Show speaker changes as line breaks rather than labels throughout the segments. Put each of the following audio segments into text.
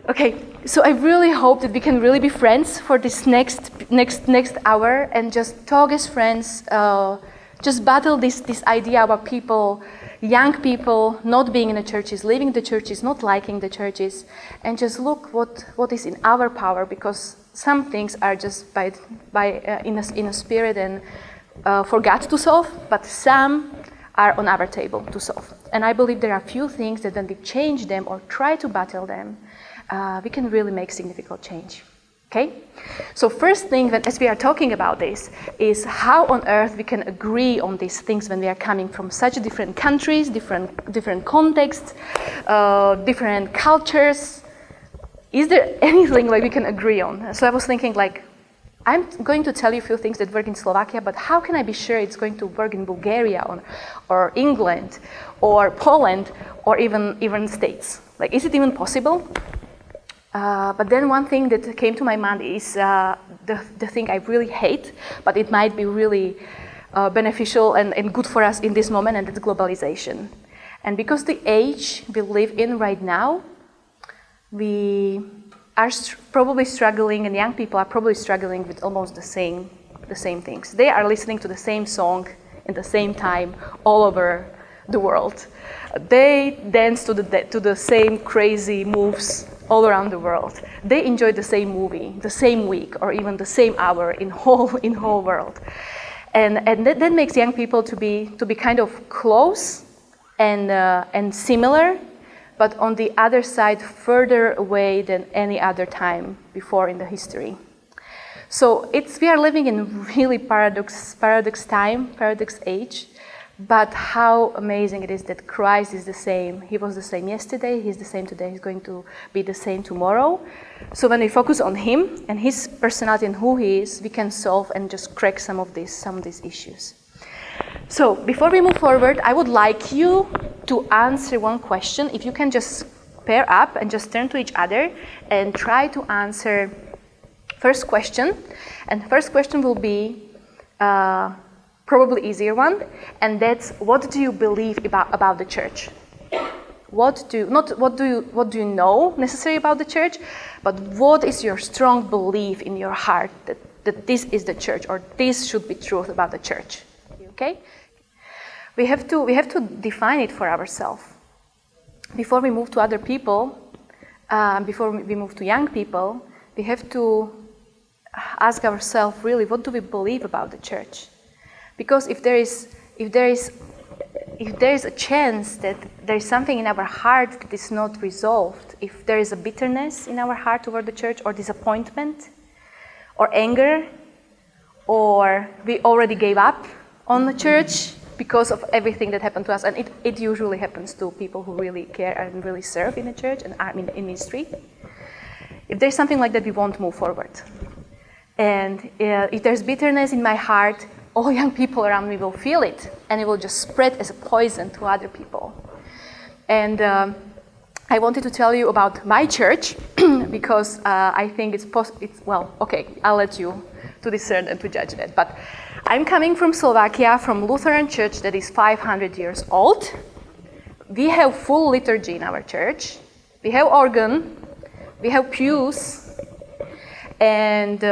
Okay, so I really hope that we can really be friends for this next hour and just talk as friends, just battle this idea about people, young people not being in the churches, leaving the churches, not liking the churches, and just look what is in our power, because some things are just in a spirit and for God to solve, but some are on our table to solve. And I believe there are few things that when we change them or try to battle them, we can really make significant change. Okay? So first thing, as we are talking about this, is how on earth we can agree on these things when we are coming from such different countries, different contexts, different cultures. Is there anything like we can agree on? So I was thinking, like, I'm going to tell you a few things that work in Slovakia, but how can I be sure it's going to work in Bulgaria or England or Poland or even States? Like, is it even possible? But then one thing that came to my mind is the thing I really hate, but it might be really beneficial and good for us in this moment, and that's globalization. And because the age we live in right now, we are probably struggling, and young people are probably struggling with almost the same things. They are listening to the same song in the same time all over the world. They dance to the same crazy moves all around the world. They enjoy the same movie, the same week, or even the same hour in whole world. And that makes young people to be kind of close and similar, but on the other side, further away than any other time before in the history. So we are living in really paradox age. But how amazing it is that Christ is the same. He was the same yesterday, he's the same today, he's going to be the same tomorrow. So when we focus on him and his personality and who he is, we can solve and just crack some of these issues. So before we move forward, I would like you to answer one question. If you can just pair up and just turn to each other and try to answer first question. And first question will be probably easier one, and that's, what do you believe about the church? What do you know necessarily about the church, but what is your strong belief in your heart that this is the church, or this should be truth about the church? Okay? We have to define it for ourselves. Before we move to other people, before we move to young people, we have to ask ourselves, really, what do we believe about the church? Because if there is a chance that there is something in our heart that is not resolved, if there is a bitterness in our heart toward the church, or disappointment, or anger, or we already gave up on the church because of everything that happened to us, and it usually happens to people who really care and really serve in the church and are in ministry. If there's something like that, we won't move forward. And if there's bitterness in my heart, all young people around me will feel it, and it will just spread as a poison to other people. And I wanted to tell you about my church because I think I'll let you to discern and to judge that. But I'm coming from Slovakia, from Lutheran church that is 500 years old. We have full liturgy in our church. We have organ. We have pews. And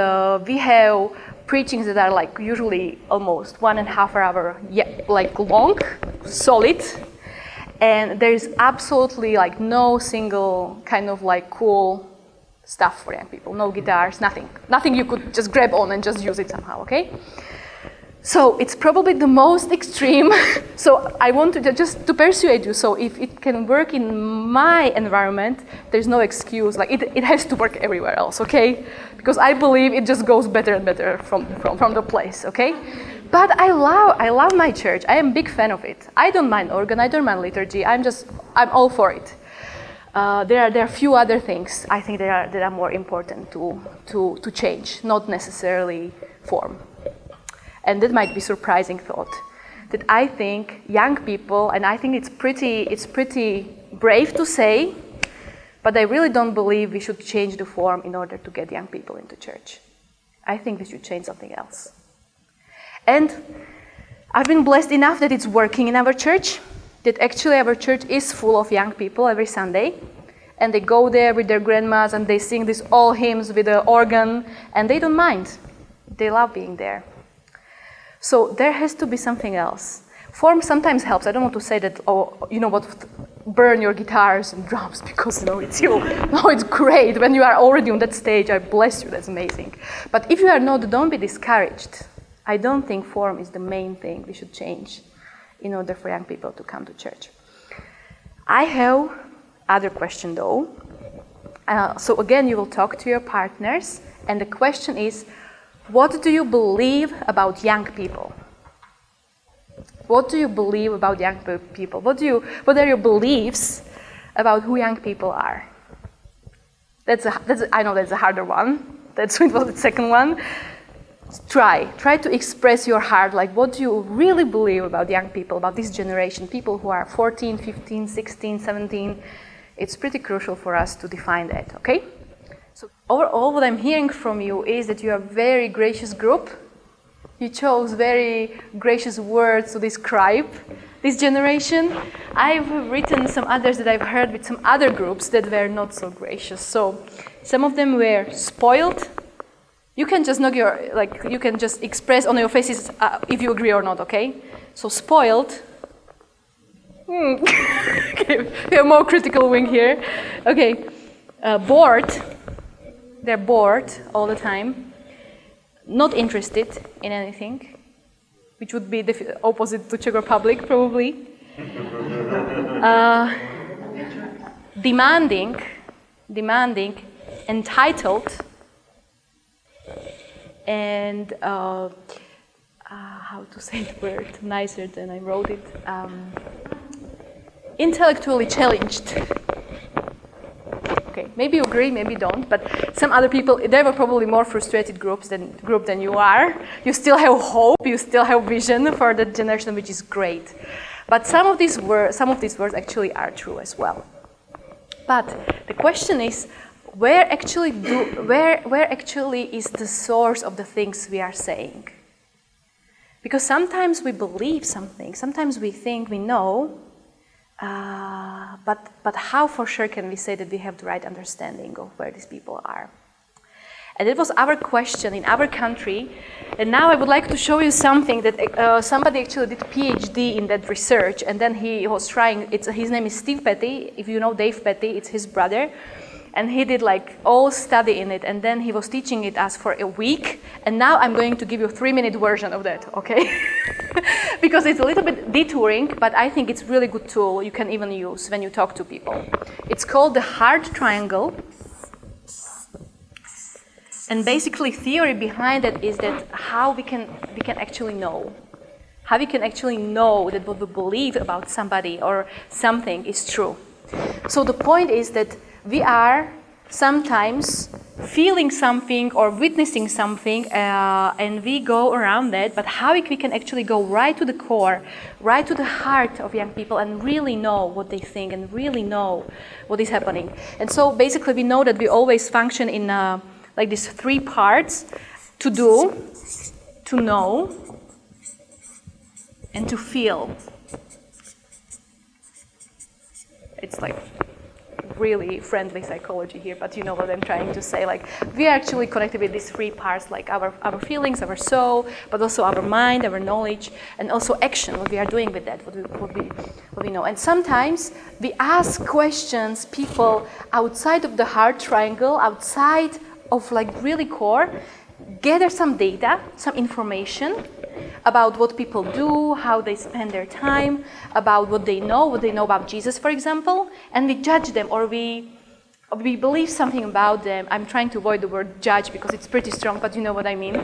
we have preachings that are like usually almost 1.5 hour, long, solid, and there is absolutely like no single kind of like cool stuff for young people. No guitars, nothing you could just grab on and just use it somehow. Okay, so it's probably the most extreme. So I want to just to persuade you. So if it can work in my environment, there's no excuse. Like it has to work everywhere else. Okay. Because I believe it just goes better and better from the place, okay? But I love my church. I am a big fan of it. I don't mind organ, I don't mind liturgy. I'm all for it. There are a few other things I think that are more important to change, not necessarily form. And that might be surprising thought. That I think young people, and I think it's pretty brave to say, but I really don't believe we should change the form in order to get young people into church. I think we should change something else. And I've been blessed enough that it's working in our church, that actually our church is full of young people every Sunday. and they go there with their grandmas and they sing these all hymns with the organ, and they don't mind. They love being there. So there has to be something else. Form sometimes helps. I don't want to say that, burn your guitars and drums because, it's you. No, it's great. When you are already on that stage, I bless you, that's amazing. But if you are not, don't be discouraged. I don't think form is the main thing we should change in order for young people to come to church. I have other question though. So again, you will talk to your partners, and the question is, what do you believe about young people? What do you believe about young people? What are your beliefs about who young people are? I know that's a harder one. That's what the second one. Try to express your heart, like what do you really believe about young people, about this generation, people who are 14, 15, 16, 17. It's pretty crucial for us to define that, okay? So overall, what I'm hearing from you is that you are a very gracious group. You chose very gracious words to describe this generation. I've written some others that I've heard with some other groups that were not so gracious. So some of them were spoiled. You can just you can just express on your faces if you agree or not, okay? So spoiled. Okay, we have more critical wing here. Okay, bored. They're bored all the time. Not interested in anything, which would be the opposite to Czech Republic, probably. Demanding, entitled, and how to say the word nicer than I wrote it, intellectually challenged. Okay, maybe you agree, maybe you don't, but some other people, they were probably more frustrated group than you are. You still have hope, you still have vision for the generation, which is great. But some of these words actually are true as well. But the question is, where actually is the source of the things we are saying? Because sometimes we believe something, sometimes we think we know, but how for sure can we say that we have the right understanding of where these people are? And it was our question in our country. And now I would like to show you something that somebody actually did a PhD in that research, and then he was trying. His name is Steve Petty. If you know Dave Petty, it's his brother. And he did all study in it, and then he was teaching it us for a week. And now I'm going to give you a 3-minute version of that, okay? Because it's a little bit detouring, but I think it's a really good tool you can even use when you talk to people. It's called the heart triangle. And basically, theory behind it is that how we can actually know. How we can actually know that what we believe about somebody or something is true. So the point is that we are sometimes feeling something or witnessing something, and we go around that, but how we can actually go right to the core, right to the heart of young people and really know what they think and really know what is happening. And so basically we know that we always function in these 3 parts: to do, to know, and to feel. It's like really friendly psychology here, but you know what I'm trying to say. We are actually connected with these 3 parts, like our feelings, our soul, but also our mind, our knowledge, and also action, what we are doing with that, what we know. And sometimes we ask questions, people outside of the heart triangle, outside of really core, gather some data, some information about what people do, how they spend their time, about what they know about Jesus, for example, and we judge them, or we believe something about them. I'm trying to avoid the word judge because it's pretty strong, but you know what I mean.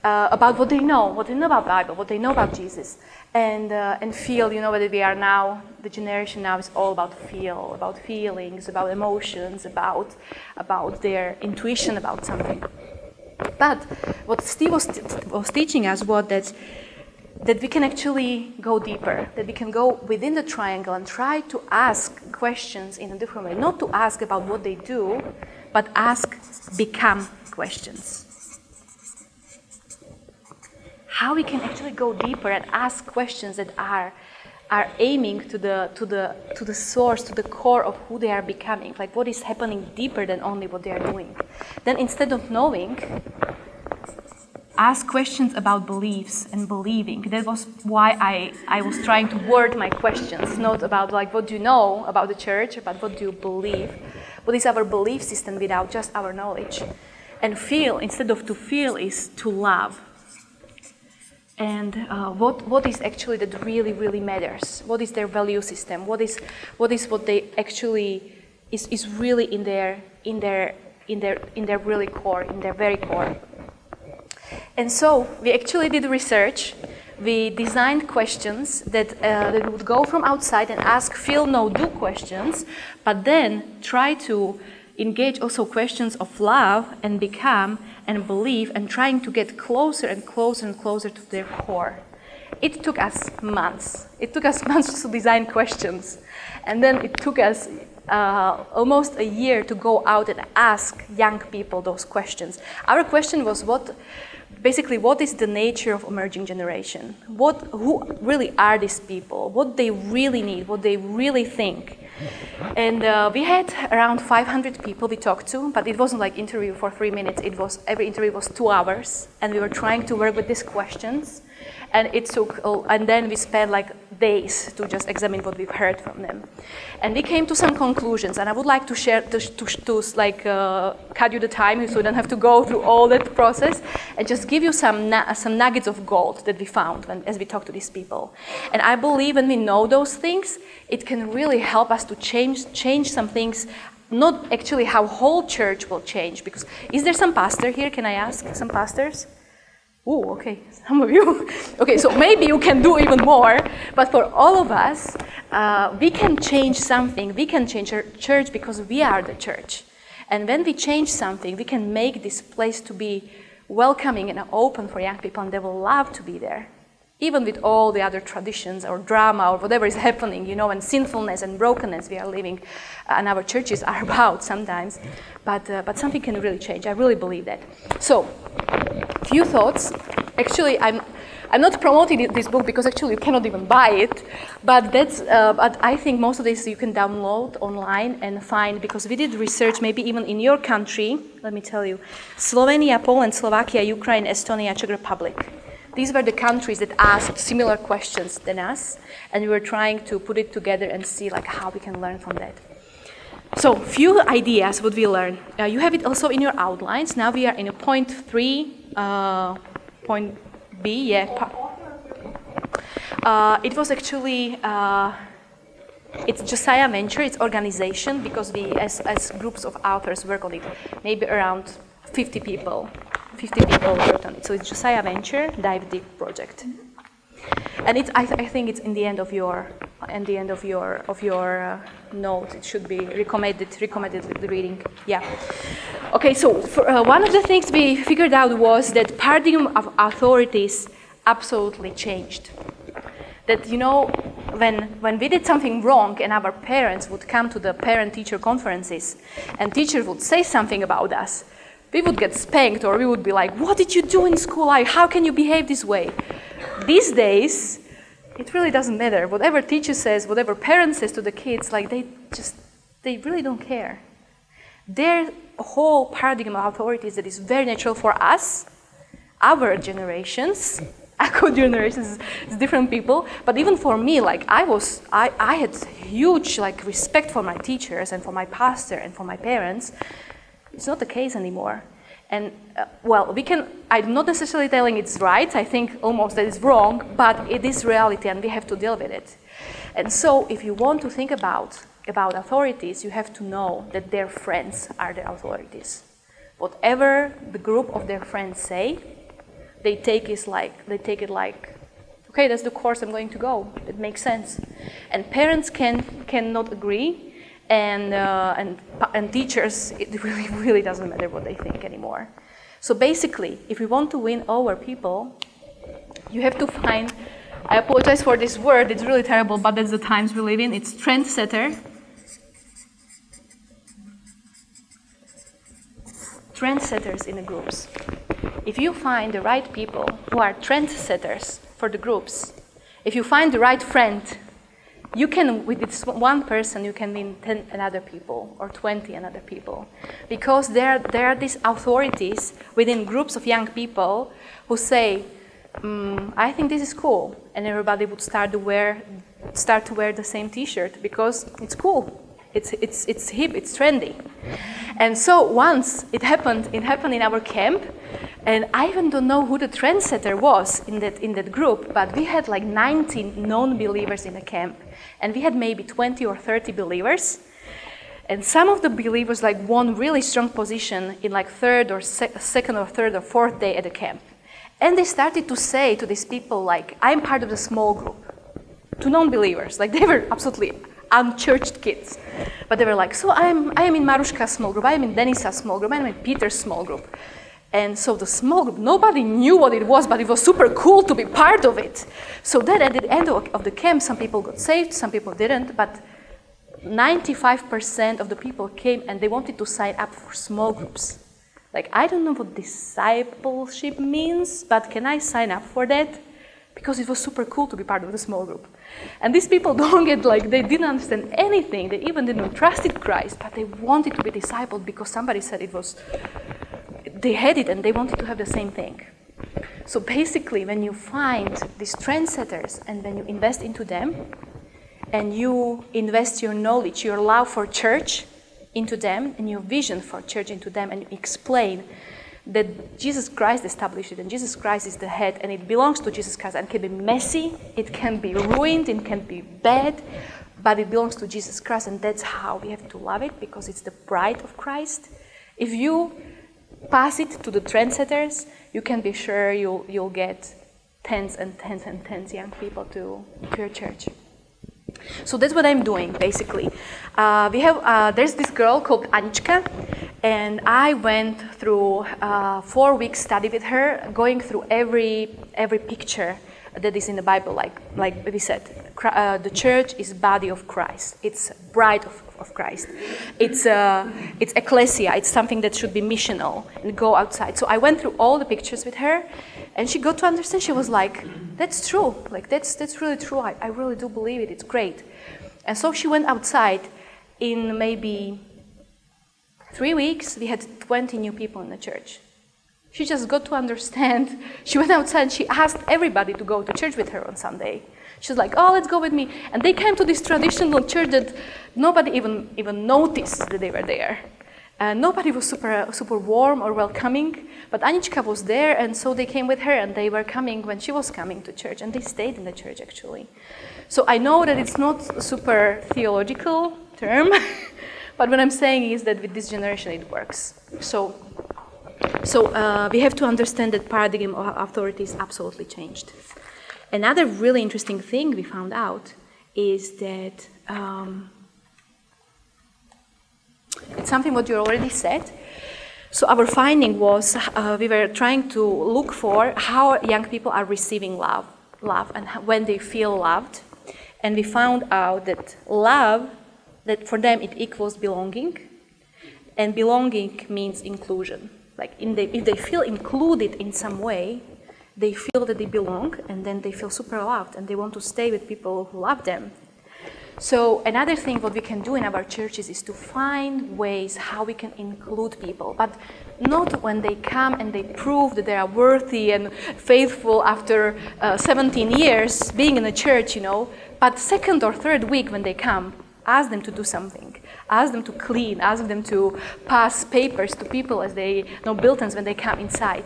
About what they know about Bible, what they know about Jesus, and feel, whether we are now, the generation now is all about feelings, about emotions, about their intuition about something. But what Steve was teaching us was that we can actually go deeper, that we can go within the triangle and try to ask questions in a different way. Not to ask about what they do, but become questions. How we can actually go deeper and ask questions that are are aiming to the source, to the core of who they are becoming, like what is happening deeper than only what they are doing. Then instead of knowing, ask questions about beliefs and believing. That was why I was trying to word my questions, not about like what do you know about the church, but what do you believe? What is our belief system without just our knowledge? And feel, instead of to feel, is to love. And what is actually that really, really matters? What is their value system? What what they actually is really in their really core, in their very core. And so we actually did research. We designed questions that would go from outside and ask feel, know, do questions, but then try to engage also questions of love and become and believe and trying to get closer and closer and closer to their core. It took us months. It took us months to design questions. And then it took us almost a year to go out and ask young people those questions. Our question was what is the nature of emerging generation? Who really are these people? What they really need, what they really think. And we had around 500 people we talked to, but it wasn't like interview for 3 minutes. Every interview was 2 hours, and we were trying to work with these questions. And it took, and then we spent like days to just examine what we've heard from them. And we came to some conclusions, and I would like to share, cut you the time so you don't have to go through all that process, and just give you some nuggets of gold that we found as we talked to these people. And I believe when we know those things, it can really help us to change some things, not actually how whole church will change, because is there some pastor here? Can I ask some pastors? Oh, okay, some of you. Okay, so maybe you can do even more, but for all of us, we can change something. We can change our church because we are the church. And when we change something, we can make this place to be welcoming and open for young people, and they will love to be there. Even with all the other traditions or drama or whatever is happening, and sinfulness and brokenness we are living, and our churches are about sometimes, but something can really change. I really believe that. So, few thoughts. Actually, I'm not promoting this book because actually you cannot even buy it, but but I think most of this you can download online and find, because we did research maybe even in your country. Let me tell you, Slovenia, Poland, Slovakia, Ukraine, Estonia, Czech Republic. These were the countries that asked similar questions than us, and we were trying to put it together and see like how we can learn from that. So, few ideas what we learn. You have it also in your outlines. Now we are in a point 3, point B. Yeah. It was actually it's Josiah Venture. It's organization, because we as groups of authors work on it. Maybe around 50 people. 50 people worked on it. So it's Josiah Venture Dive Deep project, and I think it's in the end of your note. It should be recommended reading. Yeah. Okay. So one of the things we figured out was that paradigm of authorities absolutely changed. That when we did something wrong and our parents would come to the parent-teacher conferences and teachers would say something about us, we would get spanked, or we would be like, what did you do in school? How can you behave this way? These days, it really doesn't matter. Whatever teacher says, whatever parent says to the kids, like they really don't care. Their whole paradigm of authorities that is very natural for us, our generations, our generations is different people, but even for me, like I had huge respect for my teachers and for my pastor and for my parents. It's not the case anymore. And I'm not necessarily telling it's right, I think almost that it's wrong, but it is reality and we have to deal with it. And so if you want to think about authorities, you have to know that their friends are the authorities. Whatever the group of their friends say, they take it like, okay, that's the course I'm going to go. It makes sense. And parents cannot agree. And teachers, it really doesn't matter what they think anymore. So basically, if we want to win over people, you have to find, I apologize for this word, it's really terrible, but that's the times we live in, it's trendsetter. Trendsetters in the groups. If you find the right people who are trendsetters for the groups, if you find the right friend You can, with this one person, you can win 10 another people or 20 another people. Because there are these authorities within groups of young people who say, I think this is cool. And everybody would start to wear the same t-shirt because it's cool. It's hip, it's trendy. And so once it happened in our camp, and I even don't know who the trendsetter was in that group, but we had like 19 non-believers in the camp, and we had maybe 20 or 30 believers. And some of the believers like won really strong position in like second or third or fourth day at the camp. And they started to say to these people like, I'm part of the small group, to non-believers. Like they were absolutely unchurched kids. But they were like, so I am in Maruska's small group, I am in Denisa's small group, I am in Peter's small group. And so the small group, nobody knew what it was, but it was super cool to be part of it. So then at the end of the camp, some people got saved, some people didn't, but 95% of the people came and they wanted to sign up for small groups. Like, I don't know what discipleship means, but can I sign up for that? Because it was super cool to be part of the small group. And these people don't get like, they didn't understand anything, they even didn't trust in Christ, but they wanted to be discipled because somebody said it was, they had it and they wanted to have the same thing. So basically, when you find these trendsetters and when you invest into them, and you invest your knowledge, your love for church into them, and your vision for church into them, and you explain that Jesus Christ established it, and Jesus Christ is the head, and it belongs to Jesus Christ, and it can be messy, it can be ruined, it can be bad, but it belongs to Jesus Christ, and that's how we have to love it, because it's the bride of Christ. If you pass it to the trendsetters, you can be sure you'll get tens and tens and tens young people to your church. So that's what I'm doing, basically. There's this girl called Anička, and I went through 4-week study with her, going through every picture that is in the Bible. Like we said, the church is body of Christ. It's bride of Christ. It's ecclesia. It's something that should be missional and go outside. So I went through all the pictures with her, and she got to understand. She was like, that's true. Like that's really true. I really do believe it. It's great. And so she went outside. In maybe 3 weeks, we had 20 new people in the church. She just got to understand. She went outside and she asked everybody to go to church with her on Sunday. She's like, oh, let's go with me. And they came to this traditional church that nobody even noticed that they were there. And nobody was super warm or welcoming. But Anička was there, and so they came with her, and they were coming when she was coming to church, and they stayed in the church, actually. So I know that it's not a super theological term, but what I'm saying is that with this generation it works. So we have to understand that paradigm of authority is absolutely changed. Another really interesting thing we found out is that it's something what you already said. So our finding was we were trying to look for how young people are receiving love and when they feel loved. And we found out that love, that for them it equals belonging, and belonging means inclusion. Like if they feel included in some way, they feel that they belong, and then they feel super loved, and they want to stay with people who love them. So another thing what we can do in our churches is to find ways how we can include people, but not when they come and they prove that they are worthy and faithful after 17 years being in a church, but second or third week when they come, ask them to do something. Ask them to clean, ask them to pass papers to people as they bulletins when they come inside.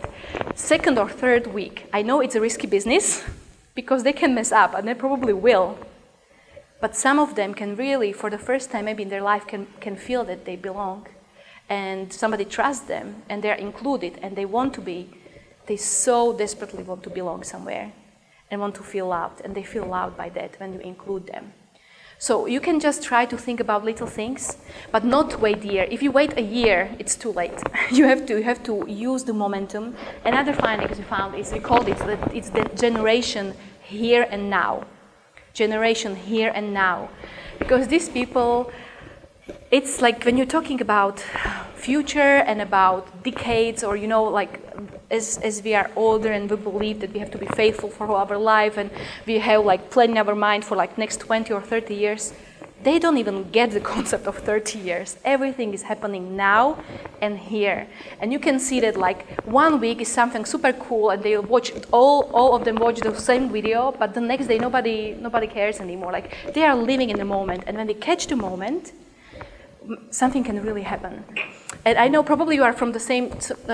Second or third week, I know it's a risky business because they can mess up, and they probably will. But some of them can really, for the first time maybe in their life, can feel that they belong. And somebody trusts them, and they're included, and they so desperately want to belong somewhere and want to feel loved, and they feel loved by that when you include them. So you can just try to think about little things, but not wait a year. If you wait a year, it's too late. You have to use the momentum. Another findings we found is we called it that it's the generation here and now. Generation here and now. Because these people, it's like when you're talking about future and about decades, or like as we are older and we believe that we have to be faithful for our life and we have like plan in our mind for like next 20 or 30 years. They don't even get the concept of 30 years. Everything is happening now and here. And you can see that like 1 week is something super cool and they'll watch, all of them watch the same video, but the next day nobody cares anymore. Like they are living in the moment, and when they catch the moment, something can really happen. And I know probably you are from the same,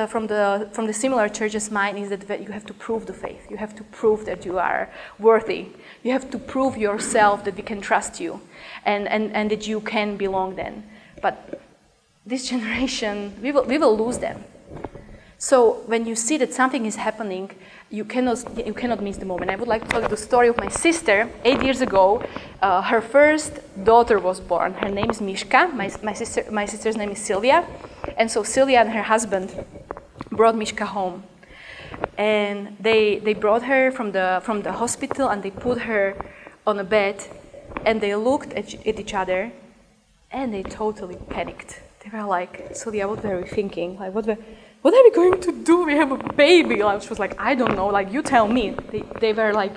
from the similar church as mine, is that you have to prove the faith. You have to prove that you are worthy. You have to prove yourself that we can trust you, and that you can belong then. But this generation, we will lose them. So when you see that something is happening, you cannot miss the moment. I would like to tell you the story of my sister. 8 years ago, her first daughter was born. Her name is Miška. My sister's name is Sylvia. And so Sylvia and her husband brought Miška home. And they brought her from the hospital, and they put her on a bed, and they looked at each other, and they totally panicked. They were like, Sylvia, what were we thinking? Like, what are we going to do? We have a baby. Like, she was like, I don't know. Like, you tell me. They were like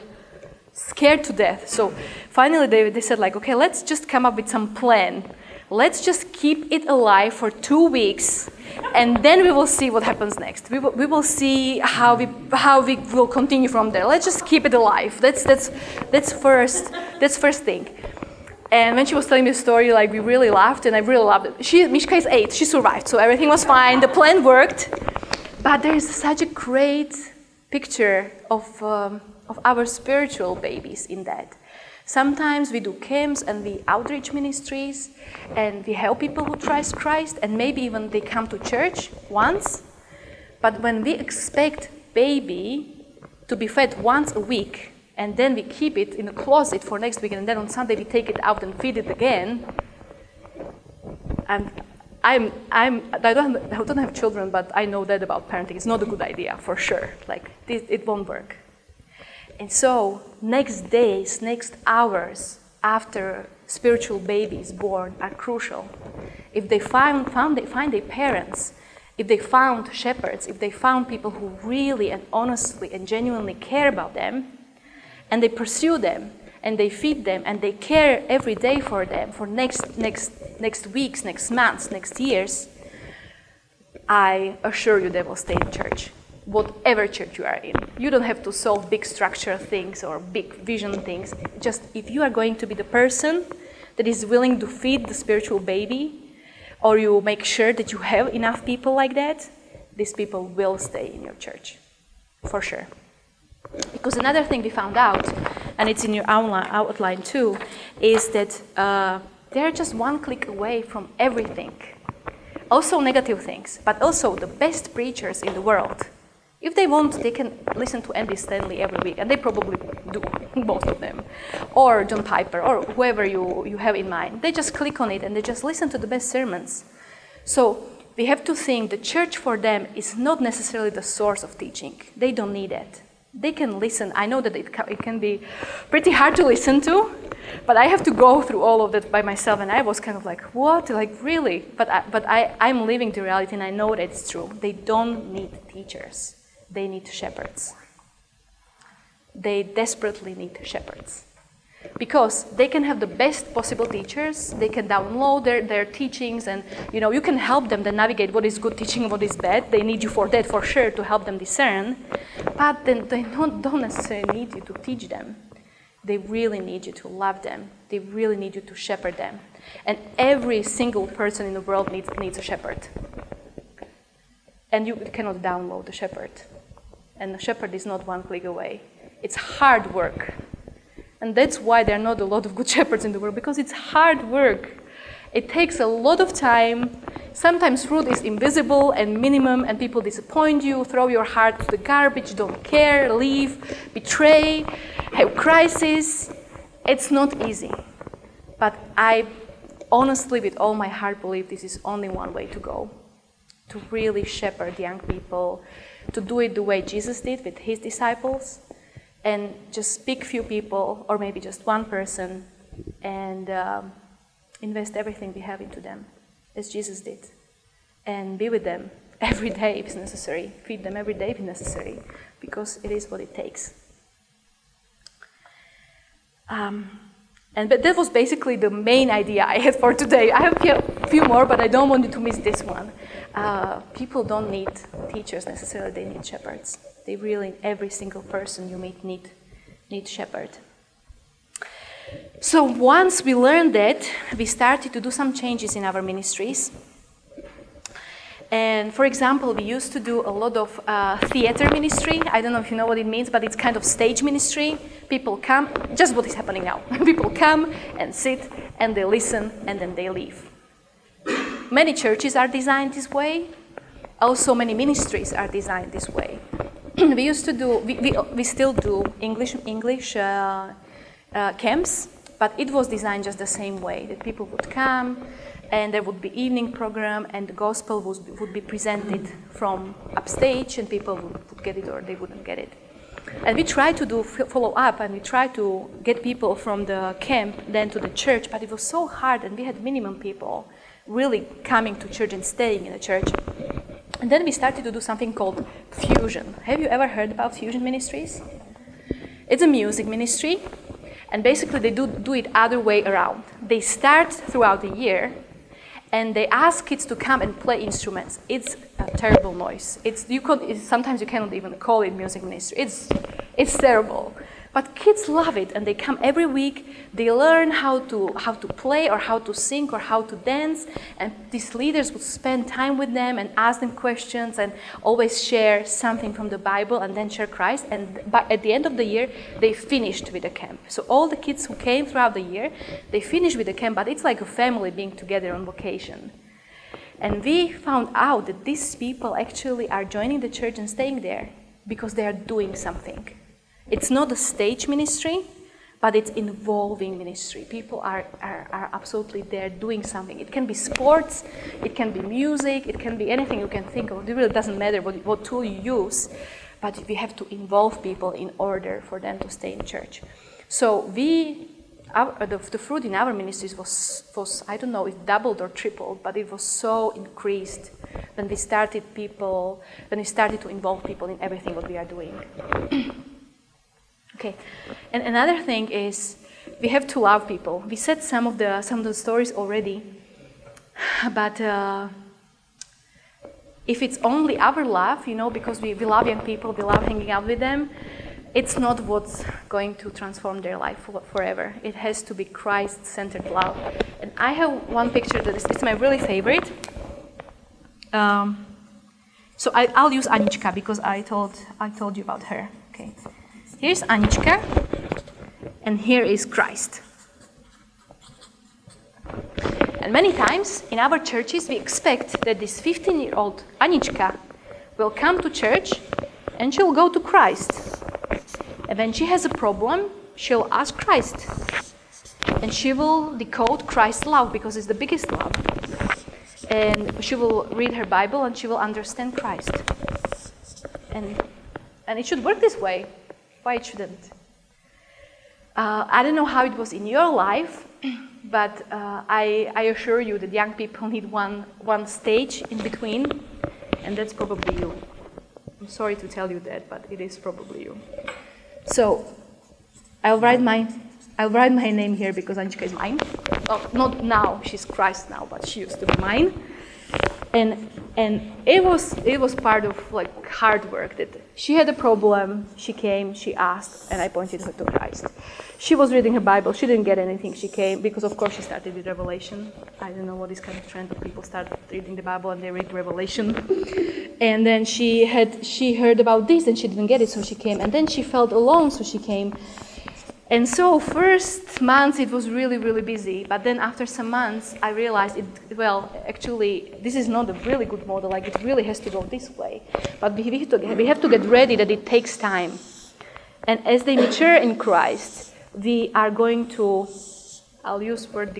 scared to death. So finally they said like, okay, let's just come up with some plan. Let's just keep it alive for 2 weeks, and then we will see what happens next. We will see how we will continue from there. Let's just keep it alive. That's first thing. And when she was telling me the story, like, we really laughed, and I really loved it. Miška is 8, she survived, so everything was fine, the plan worked. But there is such a great picture of our spiritual babies in that. Sometimes we do camps and we outreach ministries, and we help people who trust Christ, and maybe even they come to church once. But when we expect baby to be fed once a week, and then we keep it in a closet for next week, and then on Sunday we take it out and feed it again. And I don't have children, but I know that about parenting. It's not a good idea, for sure. Like, it won't work. And so, next days, next hours after spiritual baby is born are crucial. If they find their parents, if they found shepherds, if they found people who really and honestly and genuinely care about them, and they pursue them, and they feed them, and they care every day for them, for next weeks, next months, next years, I assure you they will stay in church, whatever church you are in. You don't have to solve big structural things or big vision things. Just if you are going to be the person that is willing to feed the spiritual baby, or you make sure that you have enough people like that, these people will stay in your church, for sure. Because another thing we found out, and it's in your outline too, is that they're just one click away from everything. Also negative things, but also the best preachers in the world. If they want, they can listen to Andy Stanley every week, and they probably do, most of them. Or John Piper, or whoever you have in mind. They just click on it and they just listen to the best sermons. So we have to think the church for them is not necessarily the source of teaching. They don't need it. They can listen. I know that it can be pretty hard to listen to, but I have to go through all of that by myself, and I was kind of like, what? Like, really? But I'm living the reality, and I know that it's true. They don't need teachers. They need shepherds. They desperately need shepherds. Because they can have the best possible teachers, they can download their teachings, and you can help them then navigate what is good teaching and what is bad. They need you for that, for sure, to help them discern. But then they don't necessarily need you to teach them. They really need you to love them. They really need you to shepherd them. And every single person in the world needs a shepherd. And you cannot download a shepherd. And a shepherd is not one click away. It's hard work. And that's why there are not a lot of good shepherds in the world, because it's hard work. It takes a lot of time. Sometimes fruit is invisible and minimum, and people disappoint you, throw your heart to the garbage, don't care, leave, betray, have crisis. It's not easy. But I honestly, with all my heart, believe this is only one way to go. To really shepherd young people, to do it the way Jesus did with his disciples, and just pick few people, or maybe just one person, and invest everything we have into them, as Jesus did. and be with them every day if it's necessary, feed them every day if necessary, because it is what it takes. But that was basically the main idea I had for today. I have a few more, but I don't want you to miss this one. People don't need teachers necessarily, they need shepherds. They really, every single person you meet need shepherd. So once we learned that, we started to do some changes in our ministries. And for example, we used to do a lot of theater ministry. I don't know if you know what it means, but it's kind of stage ministry. People come, just what is happening now. People come and sit and they listen and then they leave. Many churches are designed this way. Also, many ministries are designed this way. We used to do, we still do English camps, but it was designed just the same way, that people would come and there would be evening program and the gospel would be presented from upstage and people would get it or they wouldn't get it. And we tried to do follow up and we tried to get people from the camp then to the church, but it was so hard and we had minimum people really coming to church and staying in the church. And then we started to do something called fusion. Have you ever heard about fusion ministries? It's a music ministry, and basically they do it other way around. They start throughout the year, and they ask kids to come and play instruments. It's a terrible noise. Sometimes you cannot even call it music ministry. It's terrible. But kids love it, and they come every week. They learn how to play or how to sing or how to dance, and these leaders would spend time with them and ask them questions and always share something from the Bible and then share Christ. But at the end of the year, they finished with the camp. So all the kids who came throughout the year, they finished with the camp, but it's like a family being together on vacation. And we found out that these people actually are joining the church and staying there because they are doing something. It's not a stage ministry, but it's involving ministry. People are absolutely there doing something. It can be sports, it can be music, it can be anything you can think of. It really doesn't matter what tool you use, but we have to involve people in order for them to stay in church. So the fruit in our ministries was I don't know if doubled or tripled, but it was so increased when we started to involve people in everything what we are doing. Okay, and another thing is we have to love people. We said some of the stories already, but if it's only our love, because we love young people, we love hanging out with them, it's not what's going to transform their life forever. It has to be Christ-centered love. And I have one picture that it's my really favorite. So I'll use Anička because I told you about her. Okay. Here's Anička, and here is Christ. And many times in our churches we expect that this 15-year-old Anička will come to church and she'll go to Christ. And when she has a problem, she'll ask Christ. And she will decode Christ's love because it's the biggest love. And she will read her Bible and she will understand Christ. And it should work this way. Why it shouldn't? I don't know how it was in your life, but I assure you that young people need one stage in between, and that's probably you. I'm sorry to tell you that, but it is probably you. So I'll write my name here because Anička is mine. Oh, not now, she's Christ now, but she used to be mine. And it was part of hard work that she had a problem, she came, she asked, and I pointed her to Christ. She was reading her Bible, she didn't get anything, she came, because of course she started with Revelation. I don't know what is kind of trend of people start reading the Bible and they read Revelation. And then she heard about this and she didn't get it, so she came. And then she felt alone, so she came. And so first months it was really, really busy, but then after some months I realized actually this is not a really good model, it really has to go this way. But we have to get ready that it takes time. And as they mature in Christ, we are going to, I'll use word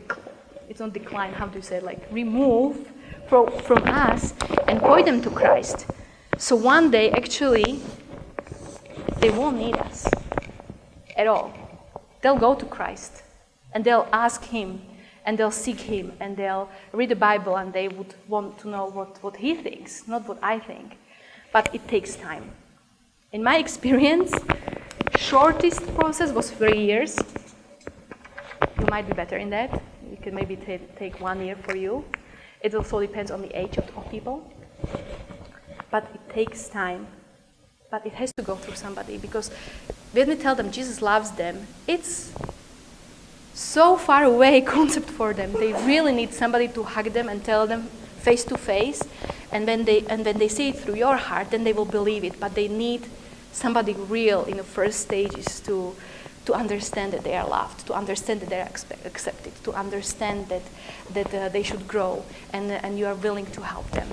it's not decline, how do you say it, remove from us and point them to Christ. So one day actually they won't need us at all. They'll go to Christ and they'll ask Him and they'll seek him, and they'll read the Bible, and they would want to know what he thinks, not what I think. But it takes time. In my experience, shortest process was 3 years. You might be better in that. It can maybe take 1 year for you. It also depends on the age of people. But it takes time. But it has to go through somebody, because when we tell them Jesus loves them, it's so far away concept for them. They really need somebody to hug them and tell them face to face. And when they see it through your heart, then they will believe it. But they need somebody real in the first stages to understand that they are loved, to understand that they are accepted, to understand that they should grow, and you are willing to help them.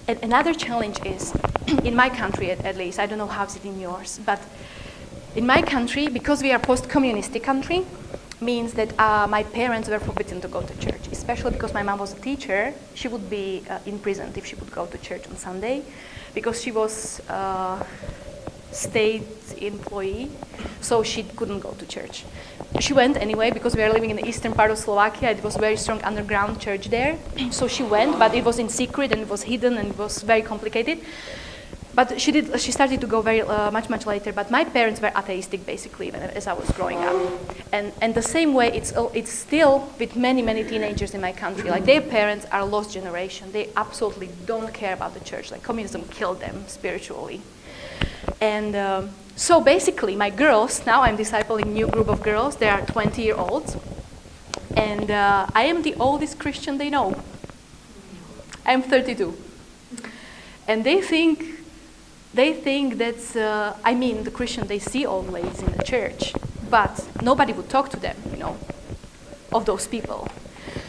And another challenge is, in my country at least, I don't know how it's in yours, but in my country, because we are post-communistic country, means that my parents were forbidden to go to church, especially because my mom was a teacher. She would be imprisoned if she would go to church on Sunday, because she was state employee, so she couldn't go to church. She went anyway, because we are living in the eastern part of Slovakia. It was a very strong underground church there. So she went, but it was in secret, and it was hidden, and it was very complicated. But she started to go very much later. But my parents were atheistic, basically, as I was growing up. And the same way, it's still with many teenagers in my country. Like, their parents are a lost generation. They absolutely don't care about the church. Like, communism killed them spiritually. And so basically, my girls, now I'm discipling a new group of girls. They are 20-year-olds. And I am the oldest Christian they know. I'm 32. And they think that's, the Christian, they see old ladies in the church, but nobody would talk to them, of those people.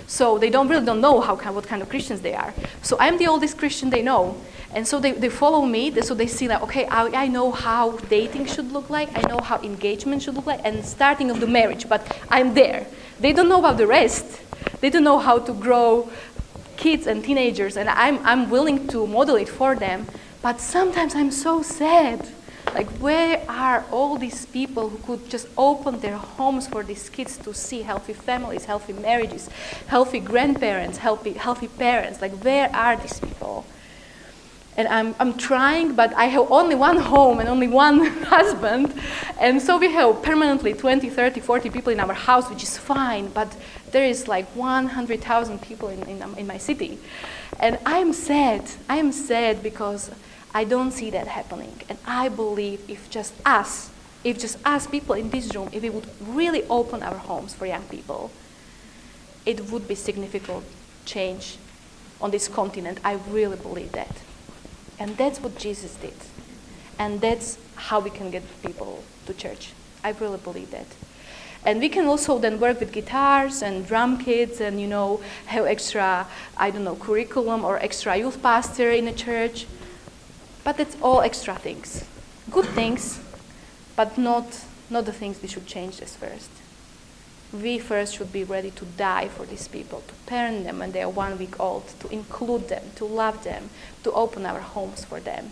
So they don't know what kind of Christians they are. So I'm the oldest Christian they know. And so they follow me, so they see that, okay, I know how dating should look like, I know how engagement should look like, and starting of the marriage, but I'm there. They don't know about the rest. They don't know how to grow kids and teenagers, and I'm willing to model it for them. But sometimes I'm so sad. Like, where are all these people who could just open their homes for these kids to see healthy families, healthy marriages, healthy grandparents, healthy parents? Like, where are these people? And I'm trying, but I have only one home and only one husband. And so we have permanently 20, 30, 40 people in our house, which is fine. But there is like 100,000 people in my city. And I'm sad. I am sad because I don't see that happening. And I believe if just us people in this room, if we would really open our homes for young people, it would be significant change on this continent. I really believe that. And that's what Jesus did. And that's how we can get people to church. I really believe that. And we can also then work with guitars and drum kits and, have extra, curriculum or extra youth pastor in a church. But it's all extra things. Good things, but not the things we should change this first. We first should be ready to die for these people, to parent them when they are 1 week old, to include them, to love them, to open our homes for them,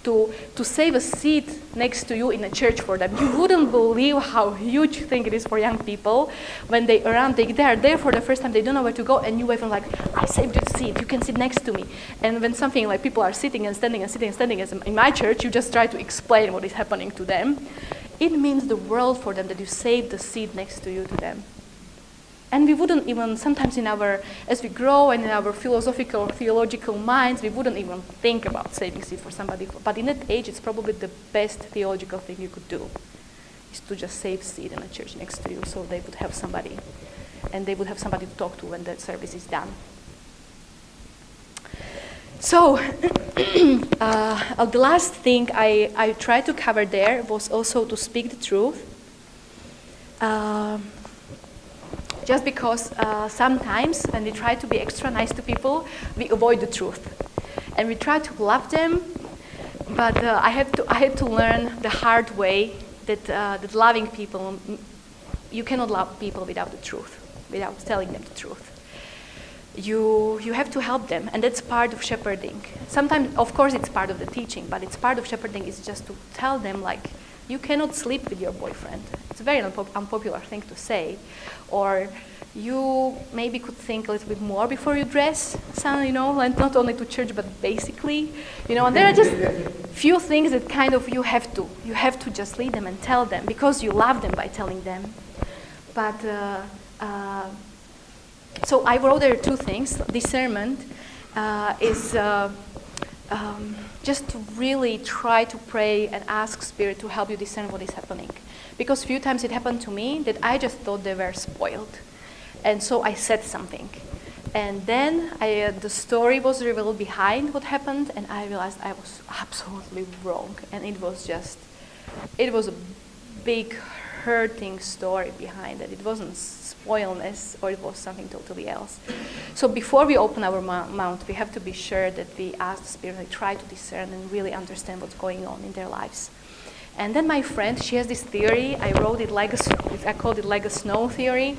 to save a seat next to you in a church for them. You wouldn't believe how huge thing it is for young people when they are there for the first time, they don't know where to go, and you wave them like, I saved you a seat, you can sit next to me. And when something like people are sitting and standing and sitting and standing, as in my church, you just try to explain what is happening to them. It means the world for them that you saved the seat next to you to them. And we wouldn't even, sometimes as we grow and in our philosophical, theological minds, we wouldn't even think about saving seat for somebody. But in that age, it's probably the best theological thing you could do, is to just save seat in a church next to you, so they would have somebody, and they would have somebody to talk to when the service is done. So, the last thing I tried to cover there was also to speak the truth. Just because sometimes when we try to be extra nice to people, we avoid the truth. And we try to love them, but I had to learn the hard way that loving people, you cannot love people without the truth, without telling them the truth. You have to help them, and that's part of shepherding. Sometimes, of course, it's part of the teaching, but it's part of shepherding is just to tell them, like, you cannot sleep with your boyfriend. It's a very unpopular thing to say. Or you maybe could think a little bit more before you dress, you know, and not only to church, but basically, you know, and there are just few things that kind of you have to just lead them and tell them because you love them by telling them. But, so I wrote there 2 things. Discernment is just to really try to pray and ask Spirit to help you discern what is happening. Because a few times it happened to me that I just thought they were spoiled. And so I said something. And then the story was revealed behind what happened, and I realized I was absolutely wrong. And it was a big hurting story behind it. It wasn't spoilness, or it was something totally else. So before we open our mouth, we have to be sure that we ask the Spirit, we try to discern and really understand what's going on in their lives. And then my friend, she has this theory. I wrote it like I called it like a snow theory.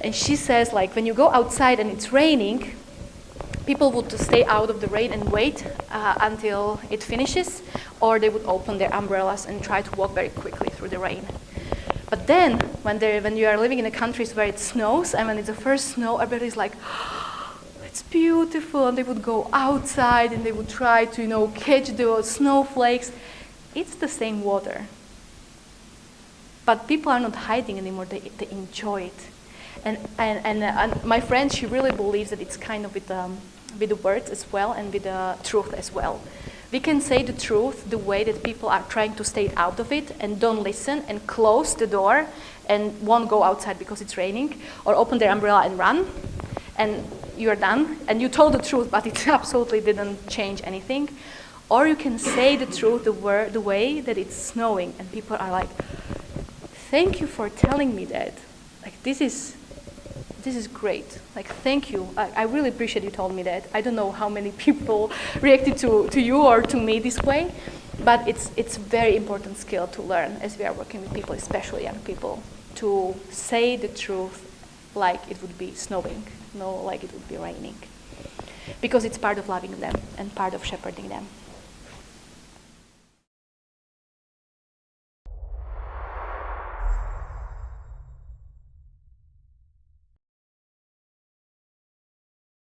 And she says, like, when you go outside and it's raining, people would stay out of the rain and wait until it finishes, or they would open their umbrellas and try to walk very quickly through the rain. But then, when you are living in the countries where it snows, and when it's the first snow, everybody's like, oh, it's beautiful, and they would go outside and they would try to, you know, catch the snowflakes. It's the same water. But people are not hiding anymore, they enjoy it. And my friend, she really believes that it's kind of with the words as well and with the truth as well. We can say the truth the way that people are trying to stay out of it and don't listen and close the door and won't go outside because it's raining, or open their umbrella and run, and you're done. And you told the truth, but it absolutely didn't change anything. Or you can say the truth the way that it's snowing, and people are like, thank you for telling me that. Like, this is great. Like, thank you. I really appreciate you told me that. I don't know how many people reacted to you or to me this way, but it's a very important skill to learn as we are working with people, especially young people, to say the truth like it would be snowing, no, like it would be raining. Because it's part of loving them and part of shepherding them.